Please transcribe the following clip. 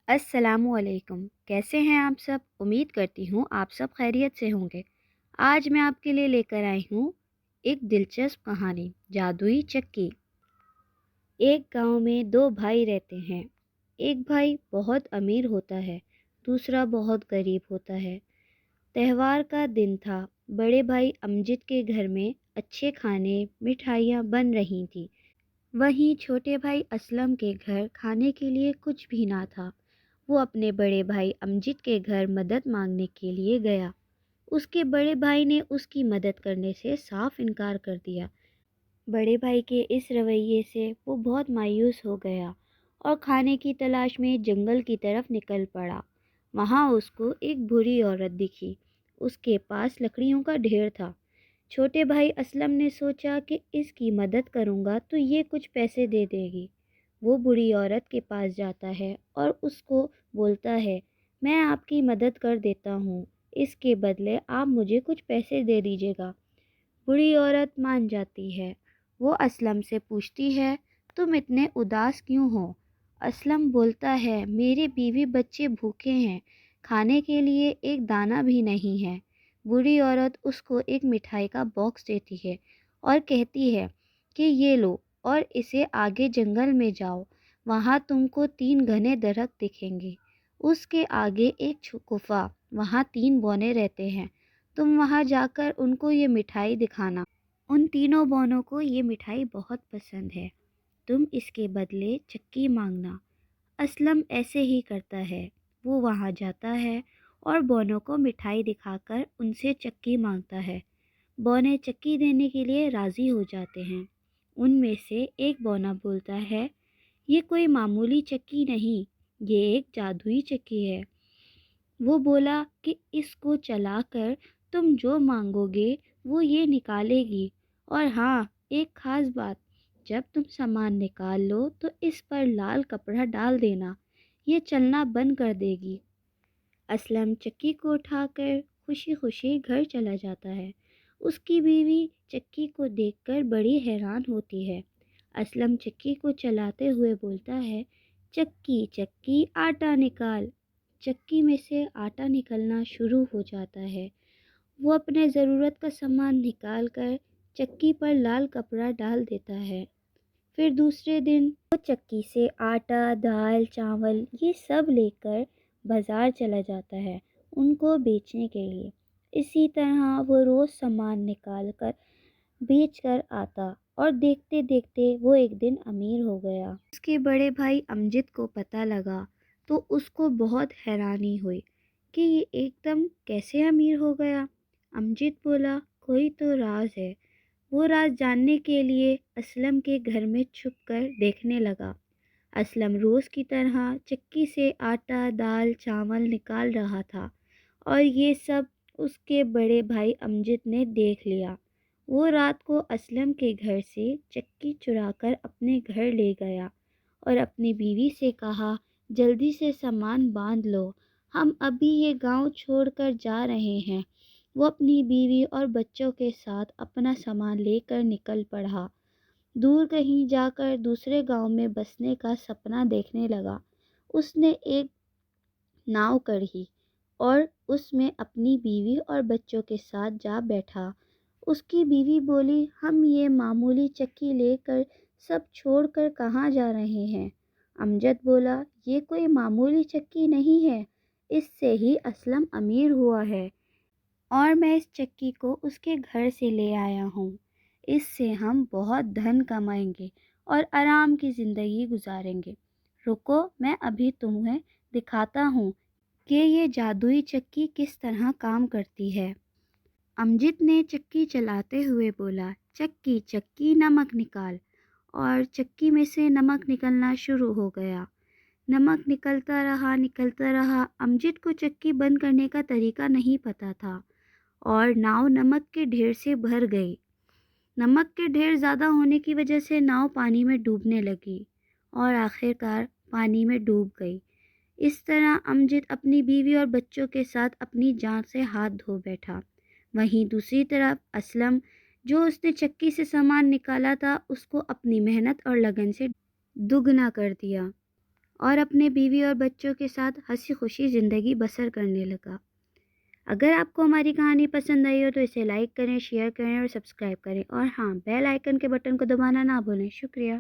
السلام علیکم، کیسے ہیں آپ سب؟ امید کرتی ہوں آپ سب خیریت سے ہوں گے۔ آج میں آپ کے لیے لے کر آئی ہوں ایک دلچسپ کہانی، جادوئی چکی۔ ایک گاؤں میں دو بھائی رہتے ہیں۔ ایک بھائی بہت امیر ہوتا ہے، دوسرا بہت غریب ہوتا ہے۔ تہوار کا دن تھا، بڑے بھائی امجد کے گھر میں اچھے کھانے مٹھائیاں بن رہی تھیں، وہیں چھوٹے بھائی اسلم کے گھر کھانے کے لیے کچھ بھی نہ تھا۔ وہ اپنے بڑے بھائی امجد کے گھر مدد مانگنے کے لیے گیا۔ اس کے بڑے بھائی نے اس کی مدد کرنے سے صاف انکار کر دیا۔ بڑے بھائی کے اس رویے سے وہ بہت مایوس ہو گیا اور کھانے کی تلاش میں جنگل کی طرف نکل پڑا۔ وہاں اس کو ایک بری عورت دکھی۔ اس کے پاس لکڑیوں کا ڈھیر تھا۔ چھوٹے بھائی اسلم نے سوچا کہ اس کی مدد کروں گا تو یہ کچھ پیسے دے دے گی۔ وہ بری عورت کے پاس جاتا ہے اور اس کو بولتا ہے، میں آپ کی مدد کر دیتا ہوں، اس کے بدلے آپ مجھے کچھ پیسے دے دیجیے گا۔ بری عورت مان جاتی ہے۔ وہ اسلم سے پوچھتی ہے، تم اتنے اداس کیوں ہو؟ اسلم بولتا ہے، میرے بیوی بچے بھوکے ہیں، کھانے کے لیے ایک دانہ بھی نہیں ہے۔ بری عورت اس کو ایک مٹھائی کا باکس دیتی ہے اور کہتی ہے کہ یہ لو اور اسے آگے جنگل میں جاؤ، وہاں تم کو 3 گھنے درخت دکھیں گے۔ اس کے آگے ایک گفا، وہاں 3 بونے رہتے ہیں، تم وہاں جا کر ان کو یہ مٹھائی دکھانا۔ ان تینوں بونوں کو یہ مٹھائی بہت پسند ہے، تم اس کے بدلے چکی مانگنا۔ اسلم ایسے ہی کرتا ہے، وہ وہاں جاتا ہے اور بونوں کو مٹھائی دکھا کر ان سے چکی مانگتا ہے۔ بونے چکی دینے کے لیے راضی ہو جاتے ہیں۔ ان میں سے ایک بونا بولتا ہے، یہ کوئی معمولی چکی نہیں، یہ ایک جادوئی چکی ہے۔ وہ بولا کہ اس کو چلا کر تم جو مانگو گے وہ یہ نکالے گی، اور ہاں ایک خاص بات، جب تم سامان نکال لو تو اس پر لال کپڑا ڈال دینا، یہ چلنا بند کر دے گی۔ اسلم چکی کو اٹھا کر خوشی خوشی گھر چلا جاتا ہے۔ اس کی بیوی چکی کو دیکھ کر بڑی حیران ہوتی ہے۔ اسلم چکی کو چلاتے ہوئے بولتا ہے، چکی چکی آٹا نکال۔ چکی میں سے آٹا نکلنا شروع ہو جاتا ہے۔ وہ اپنے ضرورت کا سامان نکال کر چکی پر لال کپڑا ڈال دیتا ہے۔ پھر دوسرے دن وہ چکی سے آٹا، دال، چاول یہ سب لے کر بازار چلا جاتا ہے ان کو بیچنے کے لیے۔ اسی طرح وہ روز سامان نکال کر بیچ کر آتا اور دیکھتے دیکھتے وہ ایک دن امیر ہو گیا۔ اس کے بڑے بھائی امجد کو پتہ لگا تو اس کو بہت حیرانی ہوئی کہ یہ ایک دم کیسے امیر ہو گیا۔ امجد بولا، کوئی تو راز ہے۔ وہ راز جاننے کے لیے اسلم کے گھر میں چھپ کر دیکھنے لگا۔ اسلم روز کی طرح چکی سے آٹا، دال، چاول نکال رہا تھا اور یہ سب اس کے بڑے بھائی امجد نے دیکھ لیا۔ وہ رات کو اسلم کے گھر سے چکی چرا کر اپنے گھر لے گیا اور اپنی بیوی سے کہا، جلدی سے سامان باندھ لو، ہم ابھی یہ گاؤں چھوڑ کر جا رہے ہیں۔ وہ اپنی بیوی اور بچوں کے ساتھ اپنا سامان لے کر نکل پڑا۔ دور کہیں جا کر دوسرے گاؤں میں بسنے کا سپنا دیکھنے لگا۔ اس نے ایک ناؤ کڑھی اور اس میں اپنی بیوی اور بچوں کے ساتھ جا بیٹھا۔ اس کی بیوی بولی، ہم یہ معمولی چکی لے کر سب چھوڑ کر کہاں جا رہے ہیں؟ امجد بولا، یہ کوئی معمولی چکی نہیں ہے، اس سے ہی اسلم امیر ہوا ہے اور میں اس چکی کو اس کے گھر سے لے آیا ہوں۔ اس سے ہم بہت دھن کمائیں گے اور آرام کی زندگی گزاریں گے۔ رکو، میں ابھی تمہیں دکھاتا ہوں کہ یہ جادوئی چکی کس طرح کام کرتی ہے۔ امجد نے چکی چلاتے ہوئے بولا، چکی چکی نمک نکال، اور چکی میں سے نمک نکلنا شروع ہو گیا۔ نمک نکلتا رہا۔ امجد کو چکی بند کرنے کا طریقہ نہیں پتہ تھا اور ناؤ نمک کے ڈھیر سے بھر گئی۔ نمک کے ڈھیر زیادہ ہونے کی وجہ سے ناؤ پانی میں ڈوبنے لگی اور آخرکار پانی میں ڈوب گئی۔ اس طرح امجد اپنی بیوی اور بچوں کے ساتھ اپنی جان سے ہاتھ دھو بیٹھا۔ وہیں دوسری طرف اسلم، جو اس نے چکی سے سامان نکالا تھا، اس کو اپنی محنت اور لگن سے دگنا کر دیا اور اپنے بیوی اور بچوں کے ساتھ ہنسی خوشی زندگی بسر کرنے لگا۔ اگر آپ کو ہماری کہانی پسند آئی ہو تو اسے لائک کریں، شیئر کریں اور سبسکرائب کریں، اور ہاں، بیل آئیکن کے بٹن کو دبانا نہ بھولیں۔ شکریہ۔